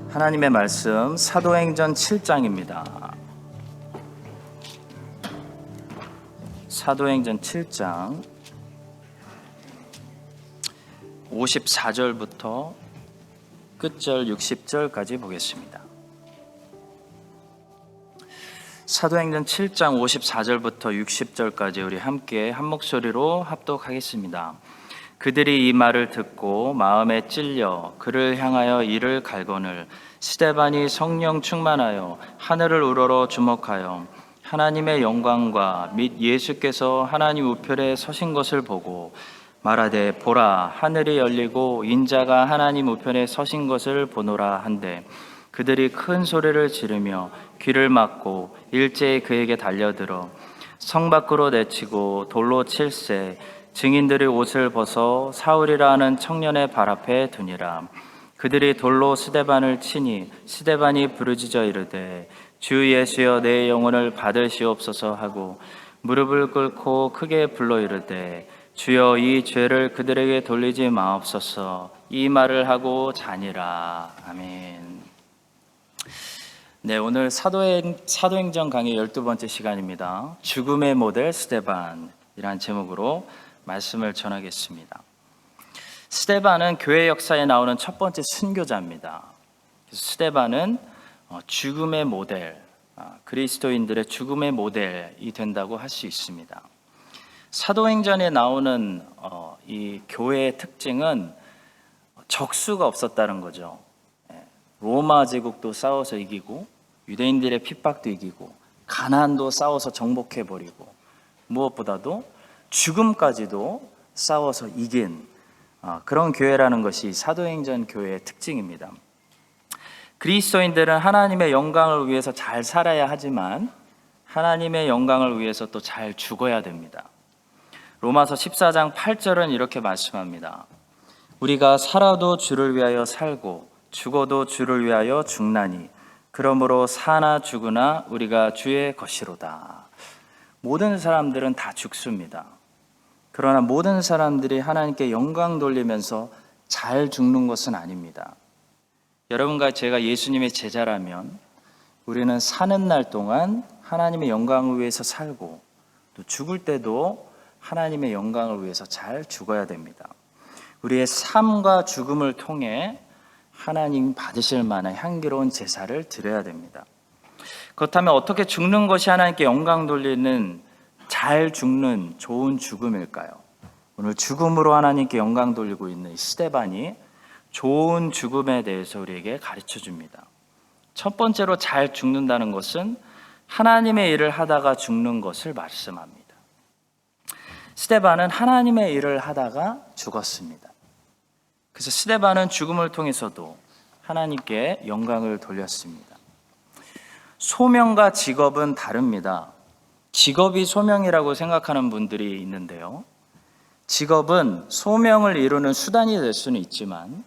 하나님의 말씀 사도행전 7장입니다. 사도행전 7장 54절부터 끝절 60절까지 보겠습니다. 사도행전 7장 54절부터 60절까지 우리 함께 한 목소리로 합독하겠습니다. 그들이 이 말을 듣고 마음에 찔려 그를 향하여 이를 갈거늘 스데반이 성령 충만하여 하늘을 우러러 주목하여 하나님의 영광과 및 예수께서 하나님 우편에 서신 것을 보고 말하되 보라 하늘이 열리고 인자가 하나님 우편에 서신 것을 보노라 한데 그들이 큰 소리를 지르며 귀를 막고 일제히 그에게 달려들어 성 밖으로 내치고 돌로 칠세 증인들이 옷을 벗어 사울이라 하는 청년의 발 앞에 두니라. 그들이 돌로 스데반을 치니 스데반이 부르짖어 이르되 주 예수여 내 영혼을 받으시옵소서 하고 무릎을 꿇고 크게 불러 이르되 주여 이 죄를 그들에게 돌리지 마옵소서. 이 말을 하고 자니라. 아멘. 네, 오늘 사도행전 강의 12번째 시간입니다. 죽음의 모델 스데반이라는 제목으로 말씀을 전하겠습니다. 스데반은 교회 역사에 나오는 첫 번째 순교자입니다. 스데반은 죽음의 모델, 그리스도인들의 죽음의 모델이 된다고 할 수 있습니다. 사도행전에 나오는 이 교회의 특징은 적수가 없었다는 거죠. 로마 제국도 싸워서 이기고 유대인들의 핍박도 이기고 가나안도 싸워서 정복해버리고 무엇보다도 죽음까지도 싸워서 이긴 그런 교회라는 것이 사도행전 교회의 특징입니다. 그리스도인들은 하나님의 영광을 위해서 잘 살아야 하지만 하나님의 영광을 위해서 또 잘 죽어야 됩니다. 로마서 14장 8절은 이렇게 말씀합니다. 우리가 살아도 주를 위하여 살고 죽어도 주를 위하여 죽나니 그러므로 사나 죽으나 우리가 주의 것이로다. 모든 사람들은 다 죽습니다. 그러나 모든 사람들이 하나님께 영광 돌리면서 잘 죽는 것은 아닙니다. 여러분과 제가 예수님의 제자라면 우리는 사는 날 동안 하나님의 영광을 위해서 살고 또 죽을 때도 하나님의 영광을 위해서 잘 죽어야 됩니다. 우리의 삶과 죽음을 통해 하나님 받으실 만한 향기로운 제사를 드려야 됩니다. 그렇다면 어떻게 죽는 것이 하나님께 영광 돌리는 잘 죽는 좋은 죽음일까요? 오늘 죽음으로 하나님께 영광 돌리고 있는 스데반이 좋은 죽음에 대해서 우리에게 가르쳐 줍니다. 첫 번째로 잘 죽는다는 것은 하나님의 일을 하다가 죽는 것을 말씀합니다. 스데반은 하나님의 일을 하다가 죽었습니다. 그래서 스데반은 죽음을 통해서도 하나님께 영광을 돌렸습니다. 소명과 직업은 다릅니다. 직업이 소명이라고 생각하는 분들이 있는데요. 직업은 소명을 이루는 수단이 될 수는 있지만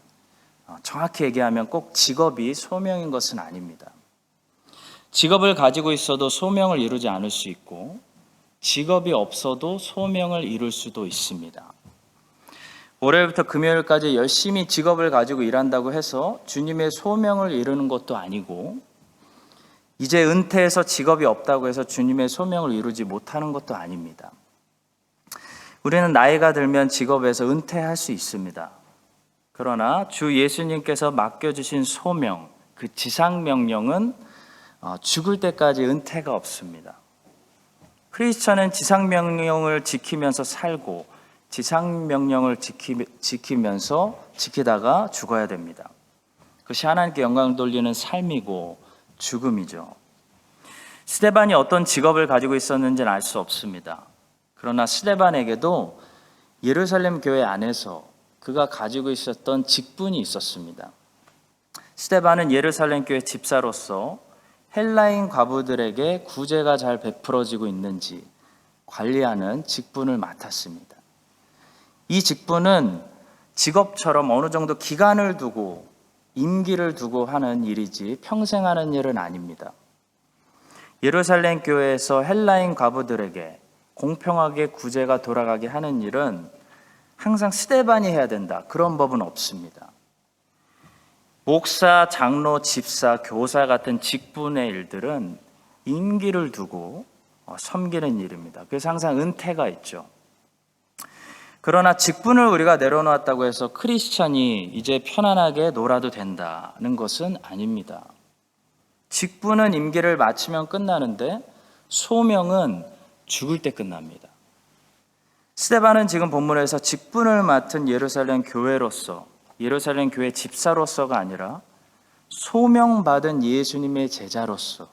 정확히 얘기하면 꼭 직업이 소명인 것은 아닙니다. 직업을 가지고 있어도 소명을 이루지 않을 수 있고 직업이 없어도 소명을 이룰 수도 있습니다. 월요일부터 금요일까지 열심히 직업을 가지고 일한다고 해서 주님의 소명을 이루는 것도 아니고 이제 은퇴해서 직업이 없다고 해서 주님의 소명을 이루지 못하는 것도 아닙니다. 우리는 나이가 들면 직업에서 은퇴할 수 있습니다. 그러나 주 예수님께서 맡겨주신 소명, 그 지상명령은 죽을 때까지 은퇴가 없습니다. 크리스천은 지상명령을 지키면서 살고 지상명령을 지키다가 죽어야 됩니다. 그것이 하나님께 영광을 돌리는 삶이고 죽음이죠. 스데반이 어떤 직업을 가지고 있었는지는 알 수 없습니다. 그러나 스데반에게도 예루살렘 교회 안에서 그가 가지고 있었던 직분이 있었습니다. 스데반은 예루살렘 교회 집사로서 헬라인 과부들에게 구제가 잘 베풀어지고 있는지 관리하는 직분을 맡았습니다. 이 직분은 직업처럼 어느 정도 기간을 두고 임기를 두고 하는 일이지 평생 하는 일은 아닙니다. 예루살렘 교회에서 헬라인 과부들에게 공평하게 구제가 돌아가게 하는 일은 항상 스데반이 해야 된다. 그런 법은 없습니다. 목사, 장로, 집사, 교사 같은 직분의 일들은 임기를 두고 섬기는 일입니다. 그래서 항상 은퇴가 있죠. 그러나 직분을 우리가 내려놓았다고 해서 크리스천이 이제 편안하게 놀아도 된다는 것은 아닙니다. 직분은 임기를 마치면 끝나는데 소명은 죽을 때 끝납니다. 스데반은 지금 본문에서 직분을 맡은 예루살렘 교회로서, 예루살렘 교회 집사로서가 아니라 소명받은 예수님의 제자로서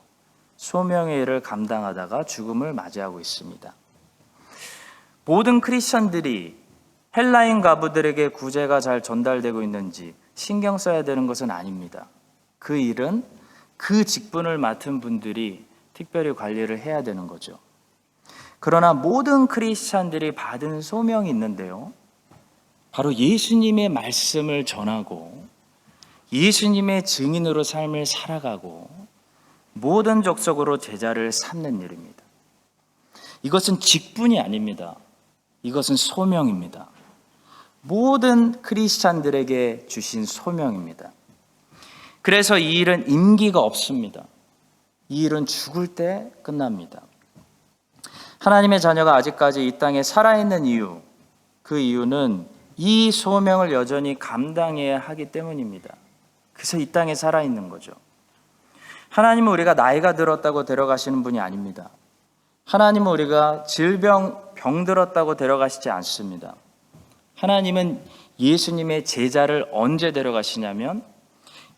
소명의 일을 감당하다가 죽음을 맞이하고 있습니다. 모든 크리스천들이 헬라인 가부들에게 구제가 잘 전달되고 있는지 신경 써야 되는 것은 아닙니다. 그 일은 그 직분을 맡은 분들이 특별히 관리를 해야 되는 거죠. 그러나 모든 크리스찬들이 받은 소명이 있는데요. 바로 예수님의 말씀을 전하고 예수님의 증인으로 삶을 살아가고 모든 족속으로 제자를 삼는 일입니다. 이것은 직분이 아닙니다. 이것은 소명입니다. 모든 크리스찬들에게 주신 소명입니다. 그래서 이 일은 임기가 없습니다. 이 일은 죽을 때 끝납니다. 하나님의 자녀가 아직까지 이 땅에 살아있는 이유, 그 이유는 이 소명을 여전히 감당해야 하기 때문입니다. 그래서 이 땅에 살아있는 거죠. 하나님은 우리가 나이가 들었다고 데려가시는 분이 아닙니다. 하나님은 우리가 병들었다고 데려가시지 않습니다. 하나님은 예수님의 제자를 언제 데려가시냐면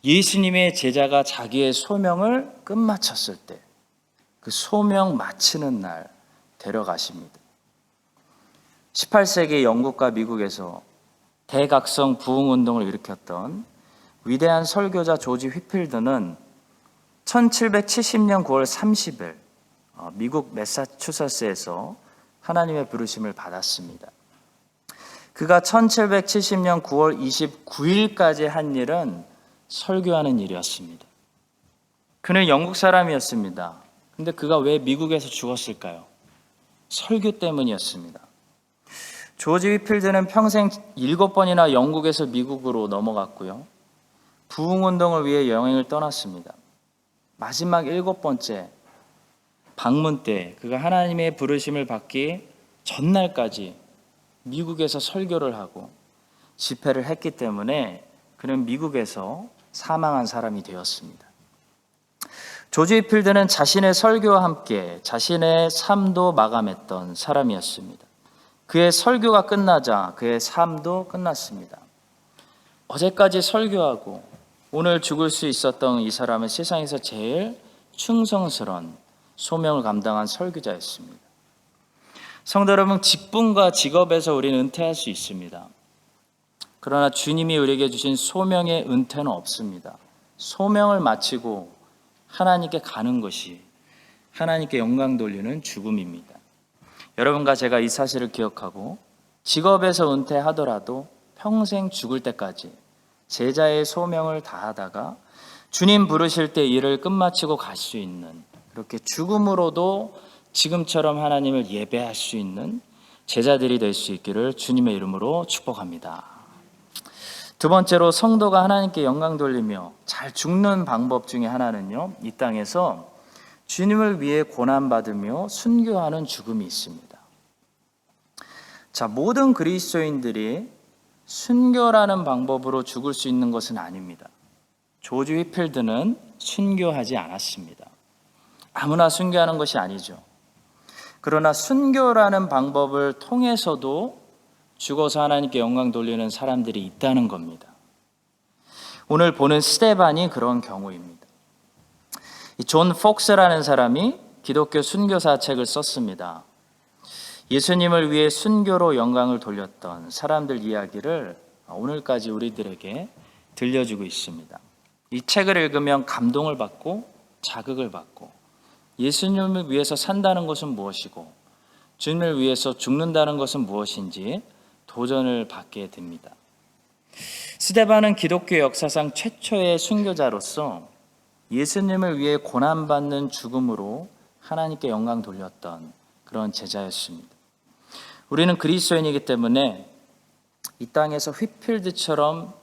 예수님의 제자가 자기의 소명을 끝마쳤을 때, 그 소명 마치는 날 데려가십니다. 18세기 영국과 미국에서 대각성 부흥운동을 일으켰던 위대한 설교자 조지 휘필드는 1770년 9월 30일 미국 매사추세츠에서 하나님의 부르심을 받았습니다. 그가 1770년 9월 29일까지 한 일은 설교하는 일이었습니다. 그는 영국 사람이었습니다. 근데 그가 왜 미국에서 죽었을까요? 설교 때문이었습니다. 조지 휘필드는 평생 7번이나 영국에서 미국으로 넘어갔고요. 부흥운동을 위해 여행을 떠났습니다. 마지막 7번째 방문 때 그가 하나님의 부르심을 받기 전날까지 미국에서 설교를 하고 집회를 했기 때문에 그는 미국에서 사망한 사람이 되었습니다. 조지 휘필드는 자신의 설교와 함께 자신의 삶도 마감했던 사람이었습니다. 그의 설교가 끝나자 그의 삶도 끝났습니다. 어제까지 설교하고 오늘 죽을 수 있었던 이 사람은 세상에서 제일 충성스러운 소명을 감당한 설교자였습니다. 성도 여러분, 직분과 직업에서 우리는 은퇴할 수 있습니다. 그러나 주님이 우리에게 주신 소명의 은퇴는 없습니다. 소명을 마치고 하나님께 가는 것이 하나님께 영광 돌리는 죽음입니다. 여러분과 제가 이 사실을 기억하고 직업에서 은퇴하더라도 평생 죽을 때까지 제자의 소명을 다하다가 주님 부르실 때 일을 끝마치고 갈 수 있는, 그렇게 죽음으로도 지금처럼 하나님을 예배할 수 있는 제자들이 될 수 있기를 주님의 이름으로 축복합니다. 두 번째로 성도가 하나님께 영광 돌리며 잘 죽는 방법 중에 하나는요, 이 땅에서 주님을 위해 고난받으며 순교하는 죽음이 있습니다. 자, 모든 그리스도인들이 순교라는 방법으로 죽을 수 있는 것은 아닙니다. 조지 휘필드는 순교하지 않았습니다. 아무나 순교하는 것이 아니죠. 그러나 순교라는 방법을 통해서도 죽어서 하나님께 영광 돌리는 사람들이 있다는 겁니다. 오늘 보는 스데반이 그런 경우입니다. 존 폭스라는 사람이 기독교 순교사 책을 썼습니다. 예수님을 위해 순교로 영광을 돌렸던 사람들 이야기를 오늘까지 우리들에게 들려주고 있습니다. 이 책을 읽으면 감동을 받고 자극을 받고 예수님을 위해서 산다는 것은 무엇이고 주님을 위해서 죽는다는 것은 무엇인지 도전을 받게 됩니다. 스데반은 기독교 역사상 최초의 순교자로서 예수님을 위해 고난받는 죽음으로 하나님께 영광 돌렸던 그런 제자였습니다. 우리는 그리스도인이기 때문에 이 땅에서 휘필드처럼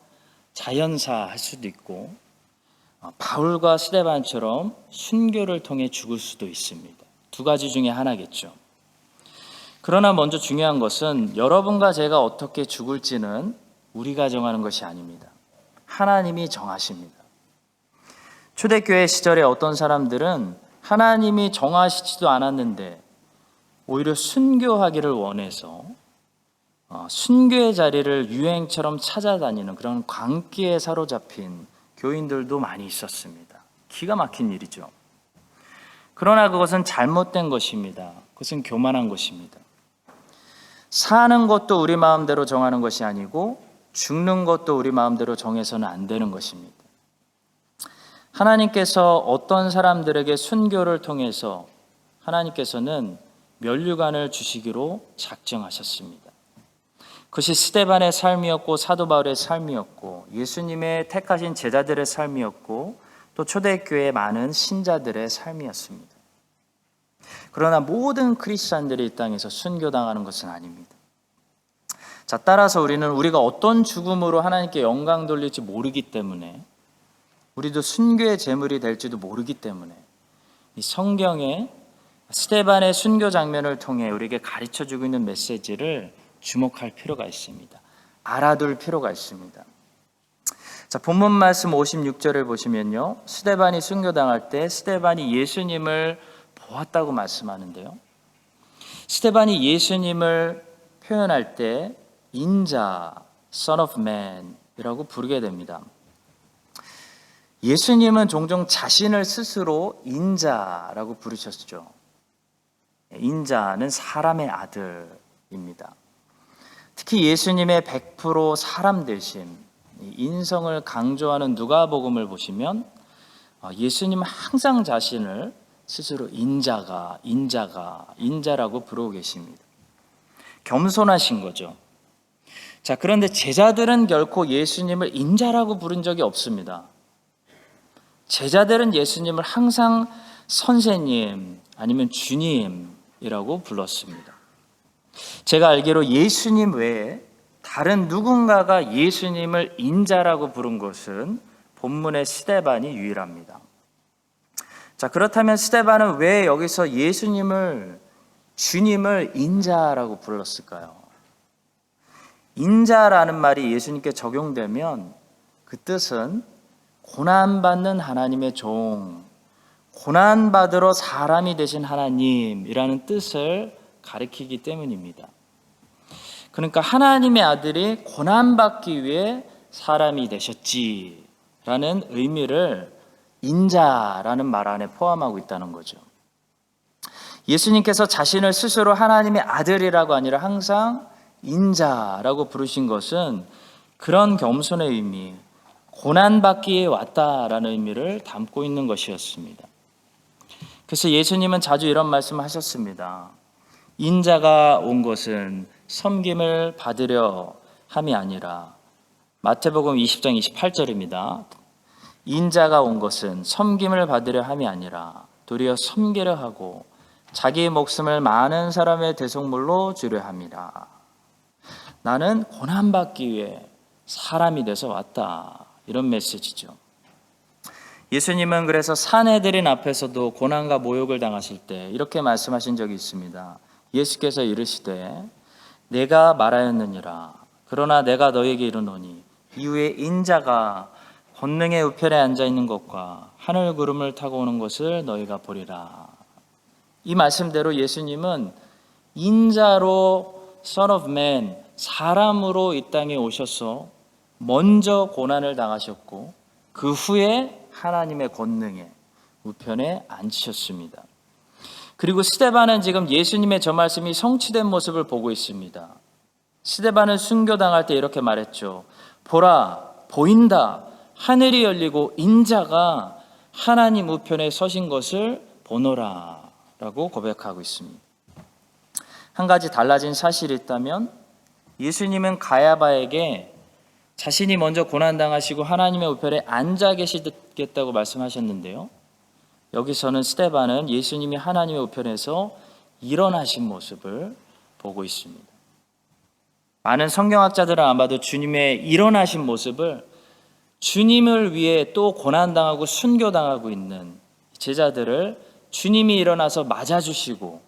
자연사 할 수도 있고 바울과 스데반처럼 순교를 통해 죽을 수도 있습니다. 두 가지 중에 하나겠죠. 그러나 먼저 중요한 것은 여러분과 제가 어떻게 죽을지는 우리가 정하는 것이 아닙니다. 하나님이 정하십니다. 초대교회 시절에 어떤 사람들은 하나님이 정하시지도 않았는데 오히려 순교하기를 원해서 순교의 자리를 유행처럼 찾아다니는 그런 광기에 사로잡힌 교인들도 많이 있었습니다. 기가 막힌 일이죠. 그러나 그것은 잘못된 것입니다. 그것은 교만한 것입니다. 사는 것도 우리 마음대로 정하는 것이 아니고 죽는 것도 우리 마음대로 정해서는 안 되는 것입니다. 하나님께서 어떤 사람들에게 순교를 통해서 하나님께서는 면류관을 주시기로 작정하셨습니다. 그것이 스데반의 삶이었고 사도 바울의 삶이었고 예수님의 택하신 제자들의 삶이었고 또 초대교회의 많은 신자들의 삶이었습니다. 그러나 모든 크리스찬들이 이 땅에서 순교당하는 것은 아닙니다. 자, 따라서 우리가 어떤 죽음으로 하나님께 영광 돌릴지 모르기 때문에 우리도 순교의 제물이 될지도 모르기 때문에 이 성경에 스데반의 순교 장면을 통해 우리에게 가르쳐주고 있는 메시지를 주목할 필요가 있습니다. 알아둘 필요가 있습니다. 자, 본문 말씀 56절을 보시면요, 스데반이 순교당할 때 스데반이 예수님을 보았다고 말씀하는데요, 스데반이 예수님을 표현할 때 인자, Son of Man 이라고 부르게 됩니다. 예수님은 종종 자신을 스스로 인자라고 부르셨죠. 인자는 사람의 아들입니다. 특히 예수님의 100% 사람 되심, 인성을 강조하는 누가복음을 보시면 예수님은 항상 자신을 스스로 인자라고 부르고 계십니다. 겸손하신 거죠. 자, 그런데 제자들은 결코 예수님을 인자라고 부른 적이 없습니다. 제자들은 예수님을 항상 선생님 아니면 주님이라고 불렀습니다. 제가 알기로 예수님 외에 다른 누군가가 예수님을 인자라고 부른 것은 본문의 스데반이 유일합니다. 자, 그렇다면 스데반은 왜 여기서 예수님을 주님을 인자라고 불렀을까요? 인자라는 말이 예수님께 적용되면 그 뜻은 고난받는 하나님의 종, 고난받으러 사람이 되신 하나님이라는 뜻을 가리키기 때문입니다. 그러니까 하나님의 아들이 고난받기 위해 사람이 되셨지라는 의미를 인자라는 말 안에 포함하고 있다는 거죠. 예수님께서 자신을 스스로 하나님의 아들이라고 아니라 항상 인자라고 부르신 것은 그런 겸손의 의미, 고난받기에 왔다라는 의미를 담고 있는 것이었습니다. 그래서 예수님은 자주 이런 말씀을 하셨습니다. 인자가 온 것은 섬김을 받으려 함이 아니라, 마태복음 20장 28절입니다. 인자가 온 것은 섬김을 받으려 함이 아니라 도리어 섬기려 하고 자기의 목숨을 많은 사람의 대속물로 주려 함이라. 나는 고난받기 위해 사람이 돼서 왔다. 이런 메시지죠. 예수님은 그래서 사내들인 앞에서도 고난과 모욕을 당하실 때 이렇게 말씀하신 적이 있습니다. 예수께서 이르시되 내가 말하였느니라. 그러나 내가 너에게 이르노니 이후에 인자가 권능의 우편에 앉아 있는 것과 하늘 구름을 타고 오는 것을 너희가 보리라. 이 말씀대로 예수님은 인자로 Son of Man, 사람으로 이 땅에 오셔서 먼저 고난을 당하셨고 그 후에 하나님의 권능의 우편에 앉으셨습니다. 그리고 스데반은 지금 예수님의 저 말씀이 성취된 모습을 보고 있습니다. 스데반은 순교당할 때 이렇게 말했죠. 보라, 보인다. 하늘이 열리고 인자가 하나님 우편에 서신 것을 보노라 라고 고백하고 있습니다. 한 가지 달라진 사실이 있다면 예수님은 가야바에게 자신이 먼저 고난당하시고 하나님의 우편에 앉아 계시겠다고 말씀하셨는데요, 여기서는 스데반은 예수님이 하나님의 우편에서 일어나신 모습을 보고 있습니다. 많은 성경학자들은 아마도 주님의 일어나신 모습을 주님을 위해 또 고난당하고 순교당하고 있는 제자들을 주님이 일어나서 맞아주시고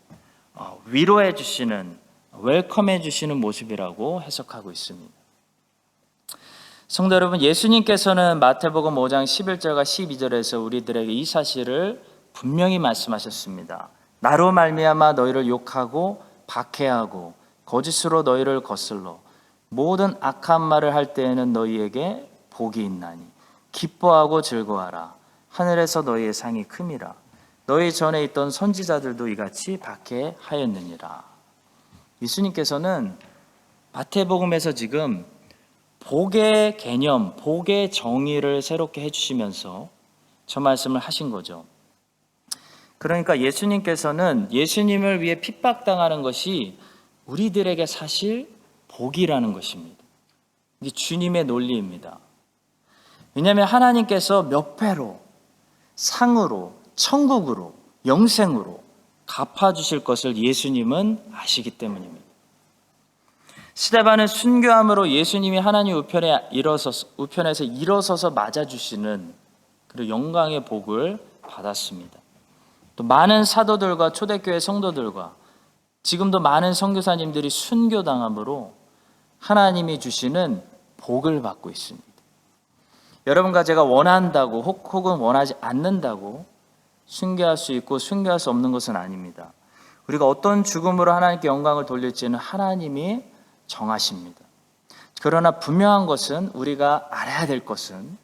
위로해 주시는, 웰컴해 주시는 모습이라고 해석하고 있습니다. 성도 여러분, 예수님께서는 마태복음 5장 11절과 12절에서 우리들에게 이 사실을 분명히 말씀하셨습니다. 나로 말미암아 너희를 욕하고 박해하고 거짓으로 너희를 거슬러 모든 악한 말을 할 때에는 너희에게 복이 있나니 기뻐하고 즐거워하라. 하늘에서 너희의 상이 큼이라. 너희 전에 있던 선지자들도 이같이 박해하였느니라. 예수님께서는 마태복음에서 지금 복의 개념, 복의 정의를 새롭게 해주시면서 저 말씀을 하신 거죠. 그러니까 예수님께서는 예수님을 위해 핍박당하는 것이 우리들에게 사실 복이라는 것입니다. 이게 주님의 논리입니다. 왜냐하면 하나님께서 몇 배로, 상으로, 천국으로, 영생으로 갚아주실 것을 예수님은 아시기 때문입니다. 스데반은 순교함으로 예수님이 하나님 우편에서 일어서서 맞아주시는 그리고 영광의 복을 받았습니다. 또 많은 사도들과 초대교회 성도들과 지금도 많은 선교사님들이 순교당함으로 하나님이 주시는 복을 받고 있습니다. 여러분과 제가 원한다고 혹은 원하지 않는다고 순교할 수 있고 순교할 수 없는 것은 아닙니다. 우리가 어떤 죽음으로 하나님께 영광을 돌릴지는 하나님이 정하십니다. 그러나 분명한 것은, 우리가 알아야 될 것은,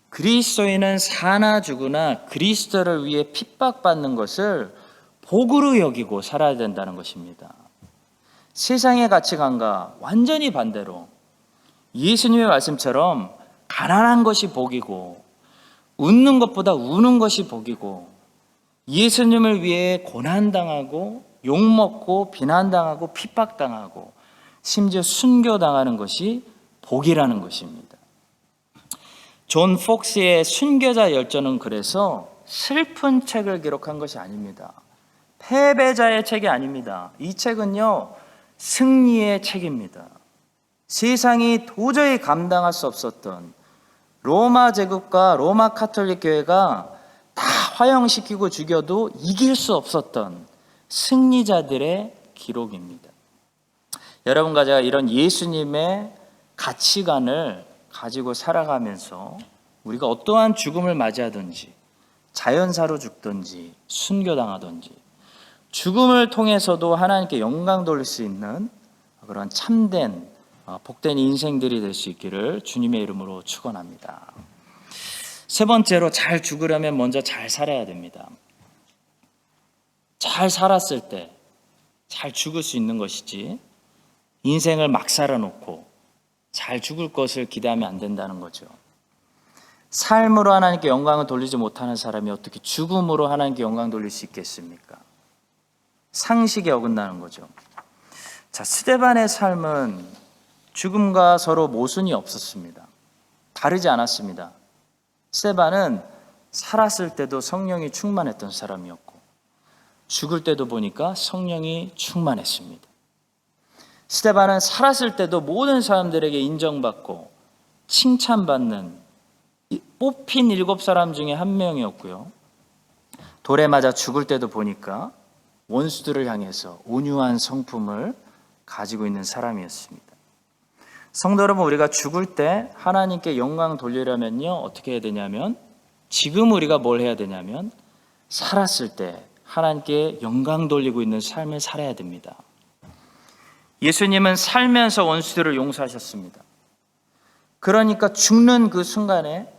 그리스도인은 사나 죽으나 그리스도를 위해 핍박받는 것을 복으로 여기고 살아야 된다는 것입니다. 세상의 가치관과 완전히 반대로 예수님의 말씀처럼 가난한 것이 복이고 웃는 것보다 우는 것이 복이고 예수님을 위해 고난당하고 욕먹고 비난당하고 핍박당하고 심지어 순교당하는 것이 복이라는 것입니다. 존 폭스의 순교자 열전은 그래서 슬픈 책을 기록한 것이 아닙니다. 패배자의 책이 아닙니다. 이 책은요, 승리의 책입니다. 세상이 도저히 감당할 수 없었던 로마 제국과 로마 카톨릭 교회가 다 화형시키고 죽여도 이길 수 없었던 승리자들의 기록입니다. 여러분과 제가 이런 예수님의 가치관을 가지고 살아가면서 우리가 어떠한 죽음을 맞이하든지 자연사로 죽든지 순교당하든지 죽음을 통해서도 하나님께 영광 돌릴 수 있는 그런 참된 복된 인생들이 될 수 있기를 주님의 이름으로 축원합니다. 세 번째로, 잘 죽으려면 먼저 잘 살아야 됩니다. 잘 살았을 때 잘 죽을 수 있는 것이지 인생을 막 살아놓고 잘 죽을 것을 기대하면 안 된다는 거죠. 삶으로 하나님께 영광을 돌리지 못하는 사람이 어떻게 죽음으로 하나님께 영광 돌릴 수 있겠습니까? 상식에 어긋나는 거죠. 자, 스데반의 삶은 죽음과 서로 모순이 없었습니다. 다르지 않았습니다. 스데반은 살았을 때도 성령이 충만했던 사람이었고 죽을 때도 보니까 성령이 충만했습니다. 스데반은 살았을 때도 모든 사람들에게 인정받고 칭찬받는 뽑힌 7사람 중에 한 명이었고요. 돌에 맞아 죽을 때도 보니까 원수들을 향해서 온유한 성품을 가지고 있는 사람이었습니다. 성도 여러분, 우리가 죽을 때 하나님께 영광 돌리려면요, 어떻게 해야 되냐면, 지금 우리가 뭘 해야 되냐면 살았을 때 하나님께 영광 돌리고 있는 삶을 살아야 됩니다. 예수님은 살면서 원수들을 용서하셨습니다. 그러니까 죽는 그 순간에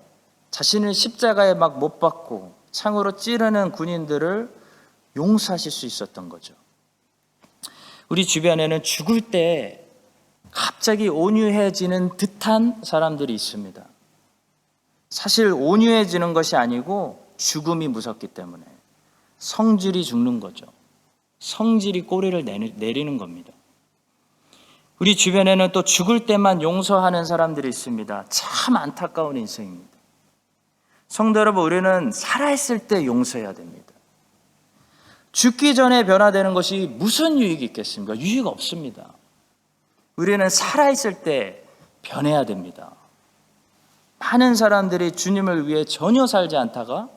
자신을 십자가에 막 못 박고 창으로 찌르는 군인들을 용서하실 수 있었던 거죠. 우리 주변에는 죽을 때 갑자기 온유해지는 듯한 사람들이 있습니다. 사실 온유해지는 것이 아니고 죽음이 무섭기 때문에 성질이 죽는 거죠. 성질이 꼬리를 내리는 겁니다. 우리 주변에는 또 죽을 때만 용서하는 사람들이 있습니다. 참 안타까운 인생입니다. 성도 여러분, 우리는 살아있을 때 용서해야 됩니다. 죽기 전에 변화되는 것이 무슨 유익이 있겠습니까? 유익 없습니다. 우리는 살아있을 때 변해야 됩니다. 많은 사람들이 주님을 위해 전혀 살지 않다가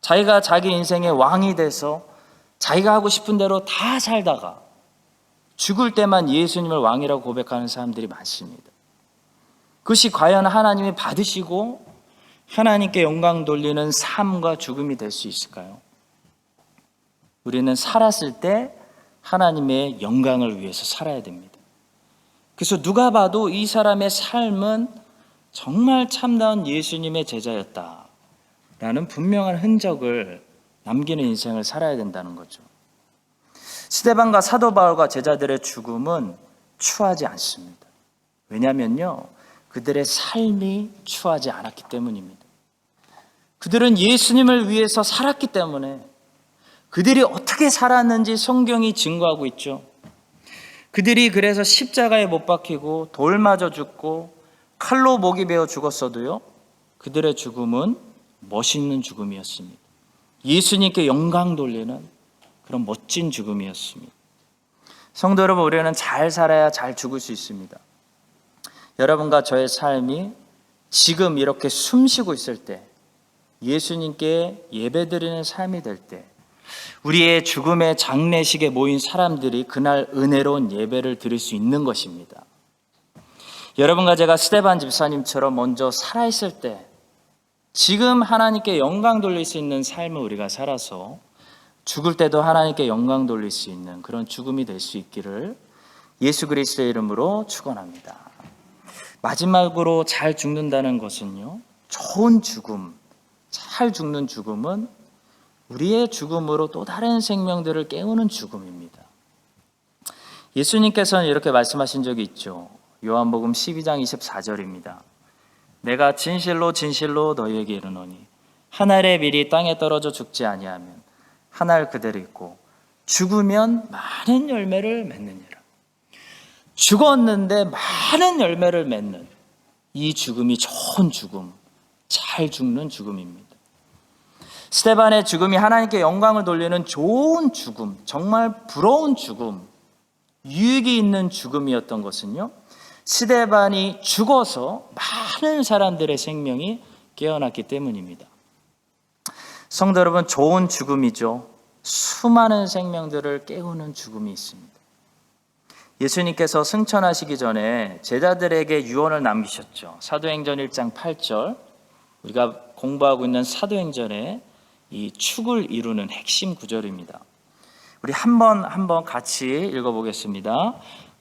자기가 자기 인생의 왕이 돼서 자기가 하고 싶은 대로 다 살다가 죽을 때만 예수님을 왕이라고 고백하는 사람들이 많습니다. 그것이 과연 하나님이 받으시고 하나님께 영광 돌리는 삶과 죽음이 될 수 있을까요? 우리는 살았을 때 하나님의 영광을 위해서 살아야 됩니다. 그래서 누가 봐도 이 사람의 삶은 정말 참다운 예수님의 제자였다라는 분명한 흔적을 남기는 인생을 살아야 된다는 거죠. 스데반과 사도 바울과 제자들의 죽음은 추하지 않습니다. 왜냐하면요, 그들의 삶이 추하지 않았기 때문입니다. 그들은 예수님을 위해서 살았기 때문에 그들이 어떻게 살았는지 성경이 증거하고 있죠. 그들이 그래서 십자가에 못 박히고 돌 맞아 죽고 칼로 목이 베어 죽었어도요, 그들의 죽음은 멋있는 죽음이었습니다. 예수님께 영광 돌리는 그런 멋진 죽음이었습니다. 성도 여러분, 우리는 잘 살아야 잘 죽을 수 있습니다. 여러분과 저의 삶이 지금 이렇게 숨쉬고 있을 때, 예수님께 예배드리는 삶이 될 때, 우리의 죽음의 장례식에 모인 사람들이 그날 은혜로운 예배를 드릴 수 있는 것입니다. 여러분과 제가 스데반 집사님처럼 먼저 살아있을 때 지금 하나님께 영광 돌릴 수 있는 삶을 우리가 살아서 죽을 때도 하나님께 영광 돌릴 수 있는 그런 죽음이 될 수 있기를 예수 그리스도의 이름으로 축원합니다. 마지막으로 잘 죽는다는 것은요, 좋은 죽음, 잘 죽는 죽음은 우리의 죽음으로 또 다른 생명들을 깨우는 죽음입니다. 예수님께서는 이렇게 말씀하신 적이 있죠. 요한복음 12장 24절입니다. 내가 진실로 진실로 너희에게 이르노니 한 알의 밀이 땅에 떨어져 죽지 아니하면 한 알 그대로 있고 죽으면 많은 열매를 맺느니라. 죽었는데 많은 열매를 맺는 이 죽음이 좋은 죽음, 잘 죽는 죽음입니다. 스데반의 죽음이 하나님께 영광을 돌리는 좋은 죽음, 정말 부러운 죽음, 유익이 있는 죽음이었던 것은요, 스데반이 죽어서 많은 사람들의 생명이 깨어났기 때문입니다. 성도 여러분, 좋은 죽음이죠. 수많은 생명들을 깨우는 죽음이 있습니다. 예수님께서 승천하시기 전에 제자들에게 유언을 남기셨죠. 사도행전 1장 8절, 우리가 공부하고 있는 사도행전의 이 축을 이루는 핵심 구절입니다. 우리 한번 같이 읽어보겠습니다.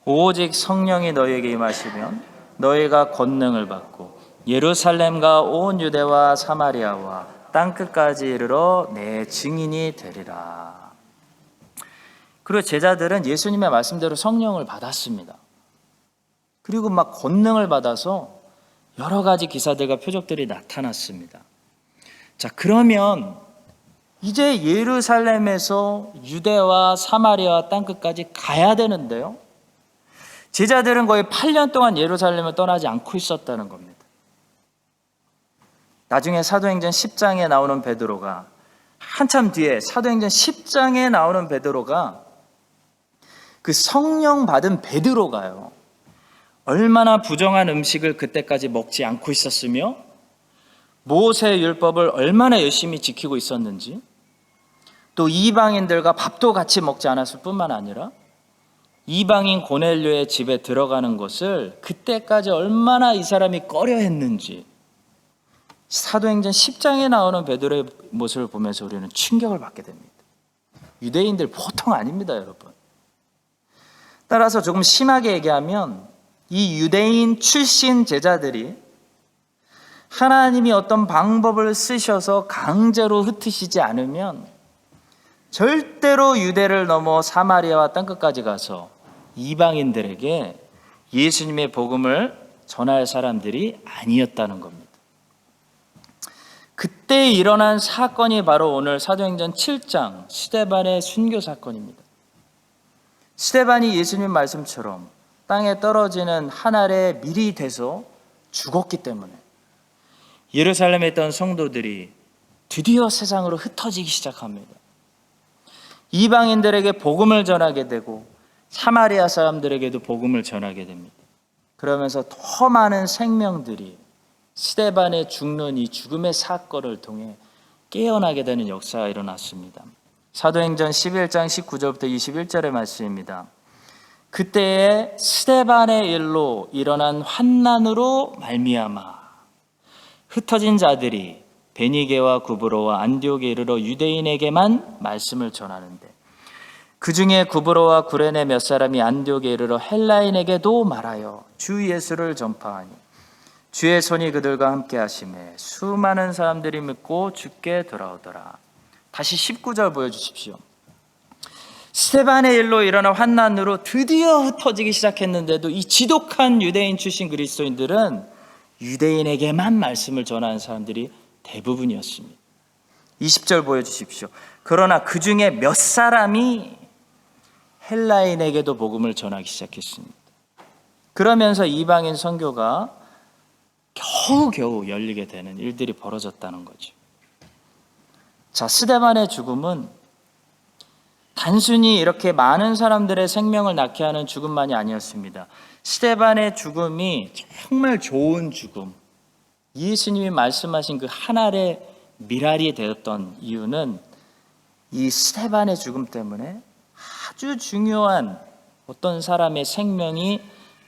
오직 성령이 너희에게 임하시면 너희가 권능을 받고 예루살렘과 온 유대와 사마리아와 땅끝까지 이르러 내 증인이 되리라. 그리고 제자들은 예수님의 말씀대로 성령을 받았습니다. 그리고 막 권능을 받아서 여러 가지 기사들과 표적들이 나타났습니다. 자, 그러면 이제 예루살렘에서 유대와 사마리아와 땅끝까지 가야 되는데요, 제자들은 거의 8년 동안 예루살렘을 떠나지 않고 있었다는 겁니다. 나중에 사도행전 10장에 나오는 베드로가, 한참 뒤에 사도행전 10장에 나오는 베드로가, 그 성령 받은 베드로가요, 얼마나 부정한 음식을 그때까지 먹지 않고 있었으며 모세의 율법을 얼마나 열심히 지키고 있었는지, 또 이방인들과 밥도 같이 먹지 않았을 뿐만 아니라 이방인 고넬료의 집에 들어가는 것을 그때까지 얼마나 이 사람이 꺼려 했는지, 사도행전 10장에 나오는 베드로의 모습을 보면서 우리는 충격을 받게 됩니다. 유대인들 보통 아닙니다, 여러분. 따라서 조금 심하게 얘기하면 이 유대인 출신 제자들이 하나님이 어떤 방법을 쓰셔서 강제로 흩으시지 않으면 절대로 유대를 넘어 사마리아와 땅끝까지 가서 이방인들에게 예수님의 복음을 전할 사람들이 아니었다는 겁니다. 그때 일어난 사건이 바로 오늘 사도행전 7장 스데반의 순교 사건입니다. 스데반이 예수님 말씀처럼 땅에 떨어지는 한 알의 밀이 돼서 죽었기 때문에 예루살렘에 있던 성도들이 드디어 세상으로 흩어지기 시작합니다. 이방인들에게 복음을 전하게 되고 사마리아 사람들에게도 복음을 전하게 됩니다. 그러면서 더 많은 생명들이 스데반의 죽는 이 죽음의 사건을 통해 깨어나게 되는 역사가 일어났습니다. 사도행전 11장 19절부터 21절의 말씀입니다. 그때에 스데반의 일로 일어난 환난으로 말미암아 흩어진 자들이 베니게와 구브로와 안디옥에 이르러 유대인에게만 말씀을 전하는데 그 중에 구브로와 구레네 몇 사람이 안디옥에 이르러 헬라인에게도 말하여 주 예수를 전파하니 주의 손이 그들과 함께 하심에 수많은 사람들이 믿고 주께 돌아오더라. 다시 19절 보여주십시오. 스데반의 일로 일어난 환난으로 드디어 흩어지기 시작했는데도 이 지독한 유대인 출신 그리스도인들은 유대인에게만 말씀을 전하는 사람들이 대부분이었습니다. 20절 보여주십시오. 그러나 그 중에 몇 사람이 헬라인에게도 복음을 전하기 시작했습니다. 그러면서 이방인 선교가 겨우겨우 열리게 되는 일들이 벌어졌다는 거죠. 자, 스데반의 죽음은 단순히 이렇게 많은 사람들의 생명을 낳게 하는 죽음만이 아니었습니다. 스데반의 죽음이 정말 좋은 죽음, 예수님이 말씀하신 그 한 알의 밀알이 되었던 이유는 이 스데반의 죽음 때문에 아주 중요한 어떤 사람의 생명이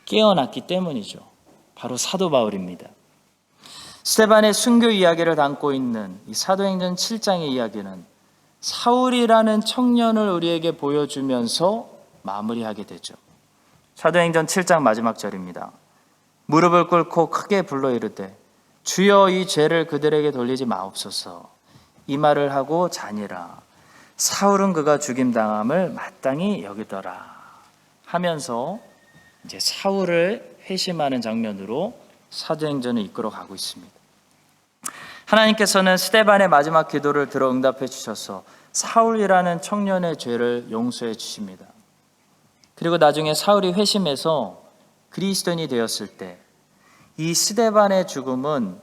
깨어났기 때문이죠. 바로 사도 바울입니다. 스데반의 순교 이야기를 담고 있는 이 사도행전 7장의 이야기는 사울이라는 청년을 우리에게 보여주면서 마무리하게 되죠. 사도행전 7장 마지막 절입니다. 무릎을 꿇고 크게 불러 이르되 주여 이 죄를 그들에게 돌리지 마옵소서. 이 말을 하고 자니라. 사울은 그가 죽임당함을 마땅히 여기더라 하면서 이제 사울을 회심하는 장면으로 사도행전을 이끌어 가고 있습니다. 하나님께서는 스데반의 마지막 기도를 들어 응답해 주셔서 사울이라는 청년의 죄를 용서해 주십니다. 그리고 나중에 사울이 회심해서 그리스도인이 되었을 때 이 스데반의 죽음은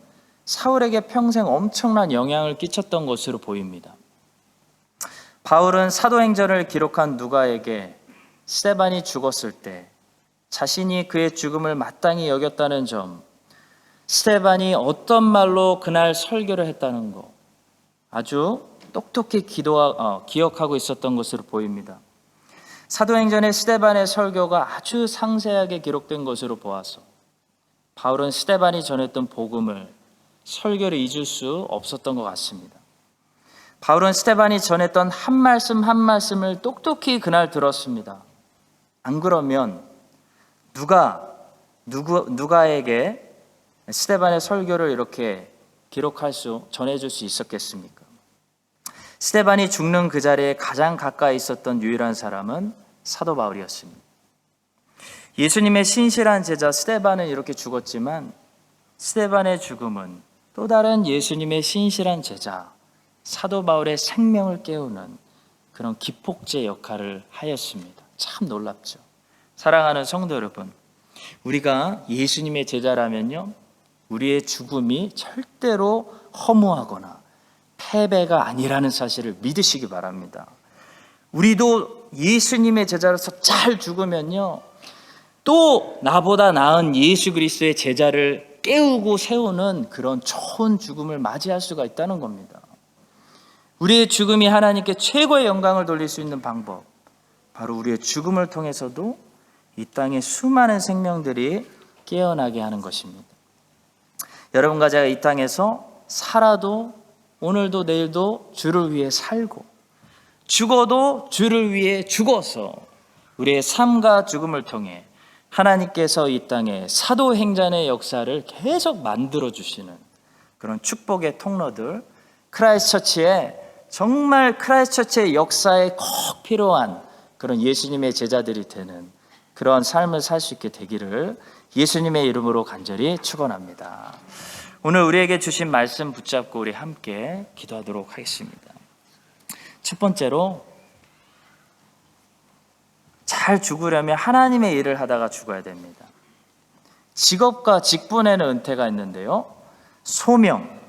사울에게 평생 엄청난 영향을 끼쳤던 것으로 보입니다. 바울은 사도행전을 기록한 누가에게 스데반이 죽었을 때 자신이 그의 죽음을 마땅히 여겼다는 점, 스데반이 어떤 말로 그날 설교를 했다는 것 아주 똑똑히 기억하고 있었던 것으로 보입니다. 사도행전의 스데반의 설교가 아주 상세하게 기록된 것으로 보아서 바울은 스데반이 전했던 복음을 설교를 잊을 수 없었던 것 같습니다. 바울은 스데반이 전했던 한 말씀 한 말씀을 똑똑히 그날 들었습니다. 안 그러면 누가에게 스데반의 설교를 이렇게 전해줄 수 있었겠습니까? 스데반이 죽는 그 자리에 가장 가까이 있었던 유일한 사람은 사도 바울이었습니다. 예수님의 신실한 제자 스데반은 이렇게 죽었지만 스데반의 죽음은 또 다른 예수님의 신실한 제자 사도 바울의 생명을 깨우는 그런 기폭제 역할을 하였습니다. 참 놀랍죠. 사랑하는 성도 여러분, 우리가 예수님의 제자라면요, 우리의 죽음이 절대로 허무하거나 패배가 아니라는 사실을 믿으시기 바랍니다. 우리도 예수님의 제자로서 잘 죽으면요, 또 나보다 나은 예수 그리스도의 제자를 깨우고 세우는 그런 좋은 죽음을 맞이할 수가 있다는 겁니다. 우리의 죽음이 하나님께 최고의 영광을 돌릴 수 있는 방법, 바로 우리의 죽음을 통해서도 이 땅의 수많은 생명들이 깨어나게 하는 것입니다. 여러분과 제가 이 땅에서 살아도 오늘도 내일도 주를 위해 살고 죽어도 주를 위해 죽어서 우리의 삶과 죽음을 통해 하나님께서 이 땅에 사도행전의 역사를 계속 만들어주시는 그런 축복의 통로들, 정말 크라이스트처치의 역사에 꼭 필요한 그런 예수님의 제자들이 되는 그런 삶을 살 수 있게 되기를 예수님의 이름으로 간절히 축원합니다. 오늘 우리에게 주신 말씀 붙잡고 우리 함께 기도하도록 하겠습니다. 첫 번째로, 잘 죽으려면 하나님의 일을 하다가 죽어야 됩니다. 직업과 직분에는 은퇴가 있는데요, 소명,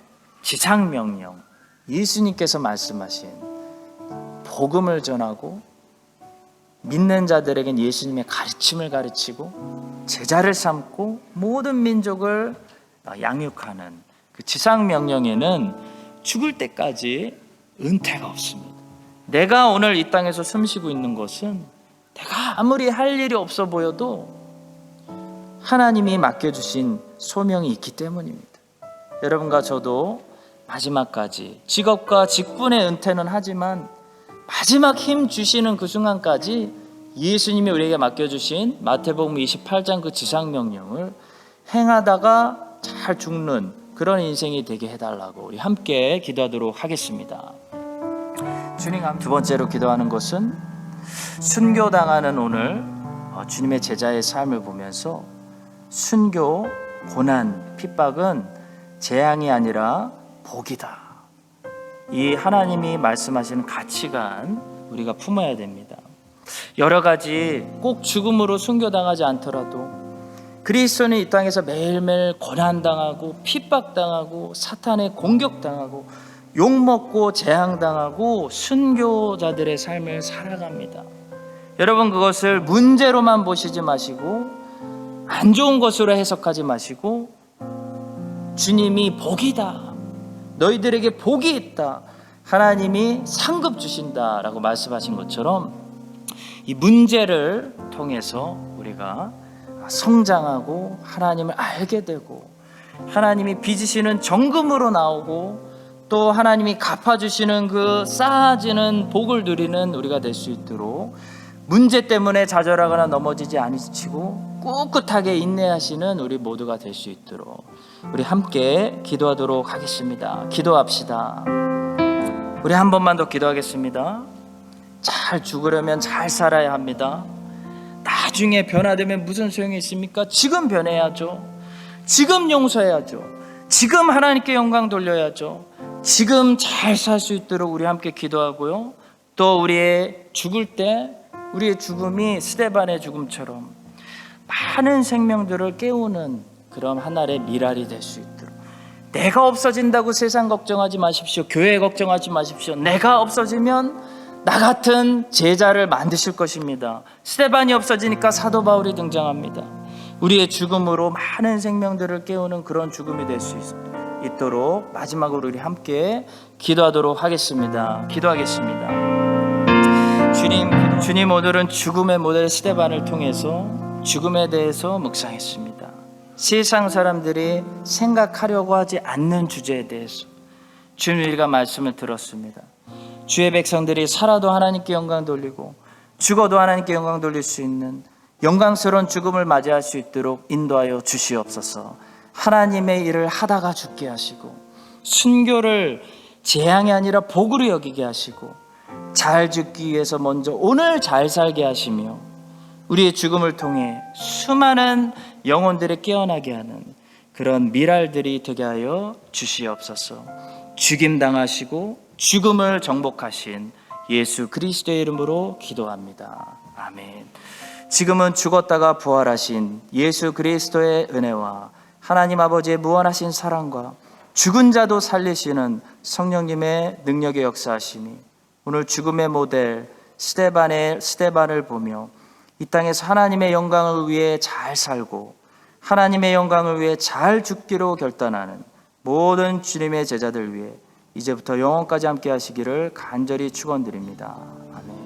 지상명령, 예수님께서 말씀하신 복음을 전하고 믿는 자들에겐 예수님의 가르침을 가르치고 제자를 삼고 모든 민족을 양육하는 그 지상 명령에는 죽을 때까지 은퇴가 없습니다. 내가 오늘 이 땅에서 숨쉬고 있는 것은 내가 아무리 할 일이 없어 보여도 하나님이 맡겨주신 소명이 있기 때문입니다. 여러분과 저도 마지막까지 직업과 직분의 은퇴는 하지만 마지막 힘 주시는 그 순간까지 예수님이 우리에게 맡겨주신 마태복음 28장 그 지상명령을 행하다가 잘 죽는 그런 인생이 되게 해달라고 우리 함께 기도하도록 하겠습니다. 주님, 두 번째로 기도하는 것은 순교당하는 오늘 주님의 제자의 삶을 보면서 순교, 고난, 핍박은 재앙이 아니라 복이다. 이 하나님이 말씀하시는 가치관 우리가 품어야 됩니다. 여러 가지 꼭 죽음으로 순교당하지 않더라도 그리스도는 이 땅에서 매일매일 고난당하고 핍박당하고 사탄의 공격당하고 욕먹고 재앙당하고 순교자들의 삶을 살아갑니다. 여러분, 그것을 문제로만 보시지 마시고 안 좋은 것으로 해석하지 마시고 주님이 복이다, 너희들에게 복이 있다, 하나님이 상급 주신다라고 말씀하신 것처럼 이 문제를 통해서 우리가 성장하고 하나님을 알게 되고 하나님이 빚으시는 정금으로 나오고 또 하나님이 갚아주시는 그 쌓아지는 복을 누리는 우리가 될 수 있도록 문제 때문에 좌절하거나 넘어지지 아니치고 꿋꿋하게 인내하시는 우리 모두가 될 수 있도록 우리 함께 기도하도록 하겠습니다. 기도합시다. 우리 한 번만 더 기도하겠습니다. 잘 죽으려면 잘 살아야 합니다. 나중에 변화되면 무슨 소용이 있습니까? 지금 변해야죠. 지금 용서해야죠. 지금 하나님께 영광 돌려야죠. 지금 잘 살 수 있도록 우리 함께 기도하고요. 또 우리의 죽을 때 우리의 죽음이 스데반의 죽음처럼 많은 생명들을 깨우는 그런 하나의 미랄이 될 수 있도록, 내가 없어진다고 세상 걱정하지 마십시오. 교회 걱정하지 마십시오. 내가 없어지면 나 같은 제자를 만드실 것입니다. 스데반이 없어지니까 사도 바울이 등장합니다. 우리의 죽음으로 많은 생명들을 깨우는 그런 죽음이 될 수 있도록 마지막으로 우리 함께 기도하도록 하겠습니다. 기도하겠습니다. 주님, 오늘은 죽음의 모델 스데반을 통해서 죽음에 대해서 묵상했습니다. 세상 사람들이 생각하려고 하지 않는 주제에 대해서 주님, 우리가 말씀을 들었습니다. 주의 백성들이 살아도 하나님께 영광 돌리고 죽어도 하나님께 영광 돌릴 수 있는 영광스러운 죽음을 맞이할 수 있도록 인도하여 주시옵소서. 하나님의 일을 하다가 죽게 하시고 순교를 재앙이 아니라 복으로 여기게 하시고 잘 죽기 위해서 먼저 오늘 잘 살게 하시며 우리의 죽음을 통해 수많은 영혼들을 깨어나게 하는 그런 미랄들이 되게 하여 주시옵소서. 죽임당하시고 죽음을 정복하신 예수 그리스도의 이름으로 기도합니다. 아멘. 지금은 죽었다가 부활하신 예수 그리스도의 은혜와 하나님 아버지의 무한하신 사랑과 죽은 자도 살리시는 성령님의 능력의 역사하심이 오늘 죽음의 모델 스데반을 보며 이 땅에서 하나님의 영광을 위해 잘 살고 하나님의 영광을 위해 잘 죽기로 결단하는 모든 주님의 제자들 위해 이제부터 영원까지 함께 하시기를 간절히 축원드립니다. 아멘.